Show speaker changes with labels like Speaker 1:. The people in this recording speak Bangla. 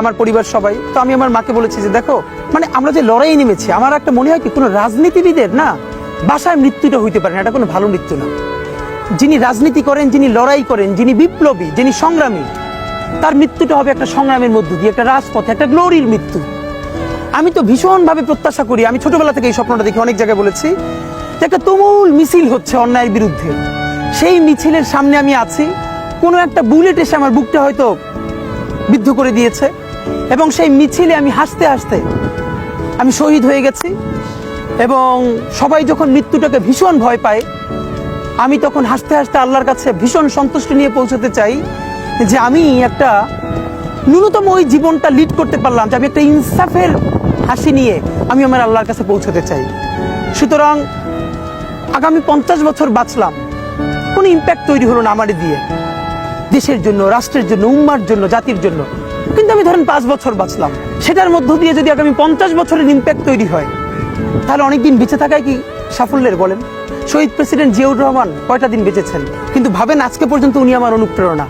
Speaker 1: আমার পরিবার সবাই। তো আমি আমার মাকে বলেছি যে দেখো, মানে আমরা যে লড়াই নেমেছি, আমার একটা মনে হয় কি কোনো রাজনীতিবিদের না বাসায় মৃত্যুটা হইতে পারে না, এটা কোনো ভালো মৃত্যু না। যিনি রাজনীতি করেন, যিনি লড়াই করেন, যিনি বিপ্লবী, যিনি সংগ্রামী, তার মৃত্যুটা হবে একটা সংগ্রামের মধ্য দিয়ে, একটা রাজপথে, একটা গ্লোরির মৃত্যু। আমি তো ভীষণভাবে প্রত্যাশা করি, আমি ছোটবেলা থেকে এই স্বপ্নটা দেখি, অনেক জায়গায় বলেছি যে একটা তুমুল মিছিল হচ্ছে অন্যায়ের বিরুদ্ধে, সেই মিছিলের সামনে আমি আছি, কোনো একটা বুলেট এসে আমার বুকটা হয়তো বিদ্ধ করে দিয়েছে, এবং সেই মিছিলে আমি হাসতে হাসতে আমি শহীদ হয়ে গেছি। এবং সবাই যখন মৃত্যুটাকে ভীষণ ভয় পায়, আমি তখন হাসতে হাসতে আল্লাহর কাছে ভীষণ সন্তুষ্টি নিয়ে পৌঁছতে চাই যে আমি একটা ন্যূনতম ওই জীবনটা লিড করতে পারলাম, যে আমি একটা ইনসাফের হাসি নিয়ে আমি আমার আল্লাহর কাছে পৌঁছতে চাই। সুতরাং আগামী 50 বছর বাঁচলাম, কোনো ইম্প্যাক্ট তৈরি হলো না আমারে দিয়ে, দেশের জন্য, রাষ্ট্রের জন্য, উম্মার জন্য, জাতির জন্য। কিন্তু আমি ধরেন 5 বছর বাঁচলাম, সেটার মধ্য দিয়ে যদি আগামী 50 বছরের ইম্প্যাক্ট তৈরি হয়, তাহলে অনেকদিন বেঁচে থাকায় কি সাফল্যের বলেন? শহীদ প্রেসিডেন্ট জিয়াউর রহমান কয়টা দিন বেঁচেছেন, কিন্তু ভাবেন আজকে পর্যন্ত উনি আমার অনুপ্রেরণা।